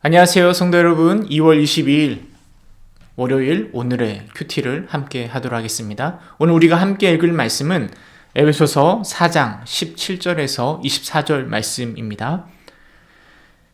안녕하세요, 성도 여러분. 2월 22일 월요일 오늘의 큐티를 함께 하도록 하겠습니다. 오늘 우리가 함께 읽을 말씀은 에베소서 4장 17절에서 24절 말씀입니다.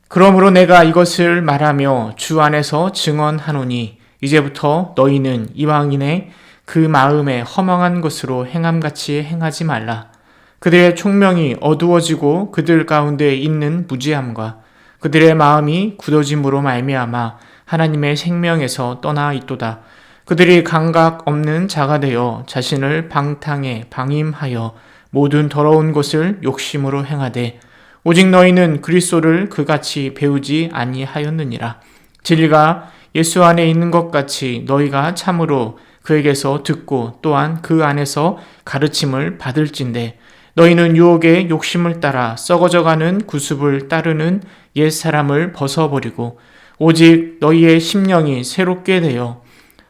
그러므로 내가 이것을 말하며 주 안에서 증언하노니 이제부터 너희는 이방인의 그 마음에 허망한 것으로 행함같이 행하지 말라. 그들의 총명이 어두워지고 그들 가운데 있는 무지함과 그들의 마음이 굳어짐으로 말미암아 하나님의 생명에서 떠나 있도다. 그들이 감각 없는 자가 되어 자신을 방탕에 방임하여 모든 더러운 것을 욕심으로 행하되 오직 너희는 그리스도를 그같이 배우지 아니하였느니라. 진리가 예수 안에 있는 것 같이 너희가 참으로 그에게서 듣고 또한 그 안에서 가르침을 받을진대 너희는 유혹의 욕심을 따라 썩어져가는 구습을 따르는 옛사람을 벗어버리고 오직 너희의 심령이 새롭게 되어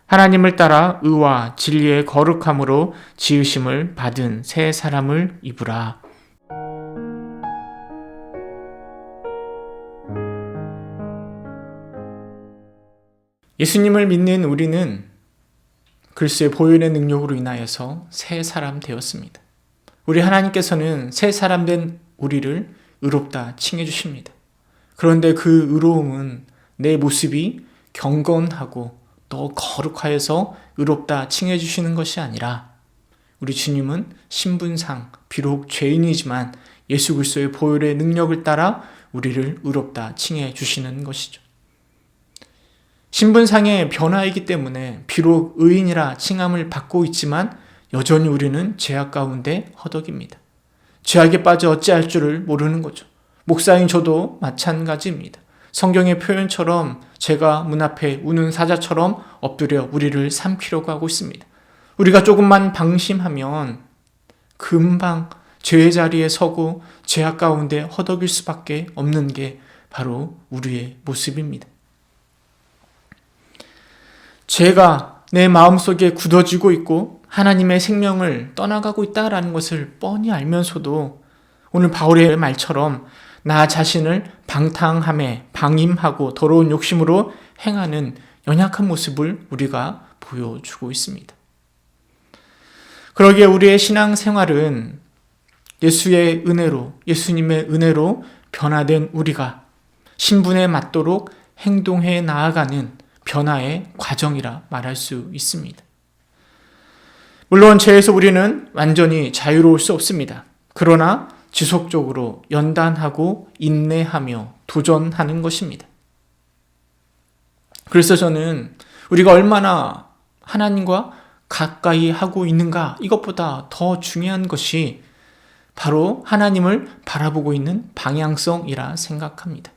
하나님을 따라 의와 진리의 거룩함으로 지으심을 받은 새 사람을 입으라. 예수님을 믿는 우리는 그리스도의 보혈의 능력으로 인하여서 새 사람 되었습니다. 우리 하나님께서는 새 사람 된 우리를 의롭다 칭해 주십니다. 그런데 그 의로움은 내 모습이 경건하고 더 거룩하여서 의롭다 칭해 주시는 것이 아니라 우리 주님은 신분상 비록 죄인이지만 예수 그리스도의 보혈의 능력을 따라 우리를 의롭다 칭해 주시는 것이죠. 신분상의 변화이기 때문에 비록 의인이라 칭함을 받고 있지만 여전히 우리는 죄악 가운데 허덕입니다. 죄악에 빠져 어찌할 줄을 모르는 거죠. 목사인 저도 마찬가지입니다. 성경의 표현처럼 제가 문 앞에 우는 사자처럼 엎드려 우리를 삼키려고 하고 있습니다. 우리가 조금만 방심하면 금방 죄의 자리에 서고 죄악 가운데 허덕일 수밖에 없는 게 바로 우리의 모습입니다. 죄가 내 마음속에 굳어지고 있고 하나님의 생명을 떠나가고 있다라는 것을 뻔히 알면서도 오늘 바울의 말처럼 나 자신을 방탕함에 방임하고 더러운 욕심으로 행하는 연약한 모습을 우리가 보여주고 있습니다. 그러기에 우리의 신앙생활은 예수의 은혜로, 예수님의 은혜로 변화된 우리가 신분에 맞도록 행동해 나아가는 변화의 과정이라 말할 수 있습니다. 물론 죄에서 우리는 완전히 자유로울 수 없습니다. 그러나 지속적으로 연단하고 인내하며 도전하는 것입니다. 그래서 저는 우리가 얼마나 하나님과 가까이 하고 있는가 이것보다 더 중요한 것이 바로 하나님을 바라보고 있는 방향성이라 생각합니다.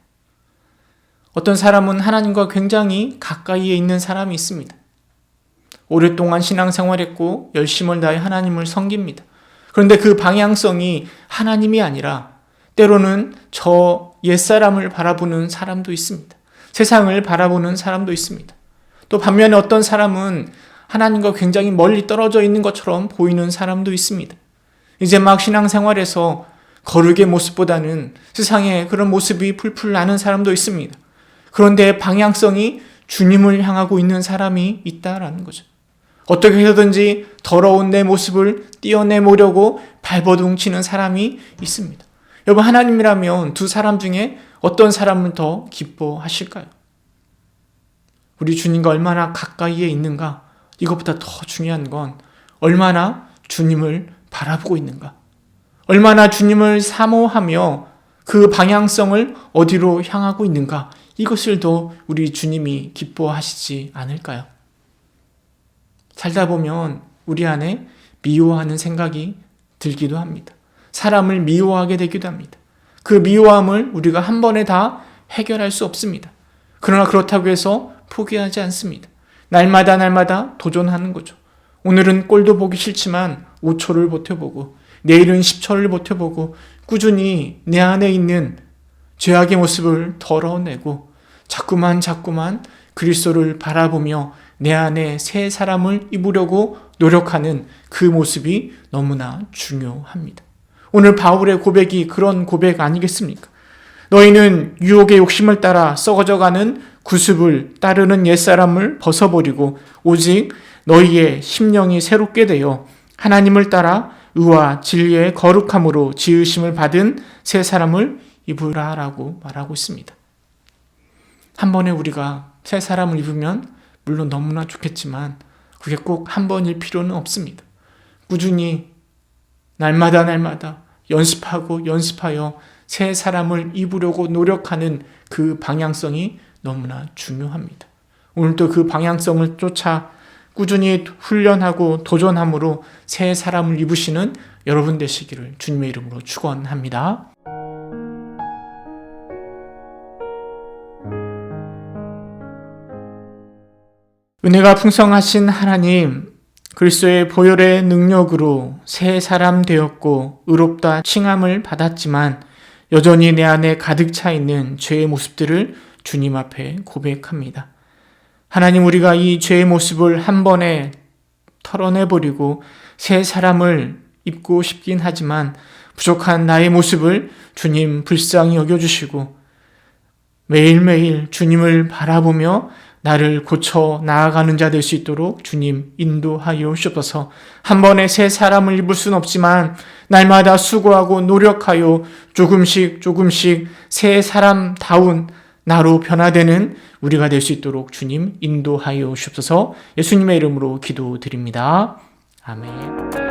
어떤 사람은 하나님과 굉장히 가까이에 있는 사람이 있습니다. 오랫동안 신앙생활했고 열심을 다해 하나님을 섬깁니다. 그런데 그 방향성이 하나님이 아니라 때로는 저 옛사람을 바라보는 사람도 있습니다. 세상을 바라보는 사람도 있습니다. 또 반면에 어떤 사람은 하나님과 굉장히 멀리 떨어져 있는 것처럼 보이는 사람도 있습니다. 이제 막 신앙생활에서 거룩의 모습보다는 세상에 그런 모습이 풀풀 나는 사람도 있습니다. 그런데 방향성이 주님을 향하고 있는 사람이 있다라는 거죠. 어떻게 해서든지 더러운 내 모습을 띄어내보려고 발버둥치는 사람이 있습니다. 여러분, 하나님이라면 두 사람 중에 어떤 사람을 더 기뻐하실까요? 우리 주님과 얼마나 가까이에 있는가? 이것보다 더 중요한 건 얼마나 주님을 바라보고 있는가? 얼마나 주님을 사모하며 그 방향성을 어디로 향하고 있는가? 이것을 더 우리 주님이 기뻐하시지 않을까요? 살다 보면 우리 안에 미워하는 생각이 들기도 합니다. 사람을 미워하게 되기도 합니다. 그 미워함을 우리가 한 번에 다 해결할 수 없습니다. 그러나 그렇다고 해서 포기하지 않습니다. 날마다 도전하는 거죠. 오늘은 꼴도 보기 싫지만 5초를 버텨보고 내일은 10초를 버텨보고 꾸준히 내 안에 있는 죄악의 모습을 덜어내고 자꾸만 그리스도를 바라보며 내 안에 새 사람을 입으려고 노력하는 그 모습이 너무나 중요합니다. 오늘 바울의 고백이 그런 고백 아니겠습니까? 너희는 유혹의 욕심을 따라 썩어져가는 구습을 따르는 옛사람을 벗어버리고 오직 너희의 심령이 새롭게 되어 하나님을 따라 의와 진리의 거룩함으로 지으심을 받은 새 사람을 입으라라고 말하고 있습니다. 한 번에 우리가 새 사람을 입으면 물론 너무나 좋겠지만 그게 꼭 한 번일 필요는 없습니다. 꾸준히 날마다 연습하고 연습하여 새 사람을 입으려고 노력하는 그 방향성이 너무나 중요합니다. 오늘도 그 방향성을 쫓아 꾸준히 훈련하고 도전함으로 새 사람을 입으시는 여러분 되시기를 주님의 이름으로 축원합니다. 은혜가 풍성하신 하나님, 그리스도의 보혈의 능력으로 새 사람 되었고 의롭다 칭함을 받았지만 여전히 내 안에 가득 차 있는 죄의 모습들을 주님 앞에 고백합니다. 하나님, 우리가 이 죄의 모습을 한 번에 털어내버리고 새 사람을 입고 싶긴 하지만 부족한 나의 모습을 주님 불쌍히 여겨주시고 매일매일 주님을 바라보며 나를 고쳐 나아가는 자 될 수 있도록 주님 인도하여 주옵소서. 한 번에 새 사람을 입을 수는 없지만 날마다 수고하고 노력하여 조금씩 새 사람다운 나로 변화되는 우리가 될 수 있도록 주님 인도하여 주옵소서. 예수님의 이름으로 기도드립니다. 아멘.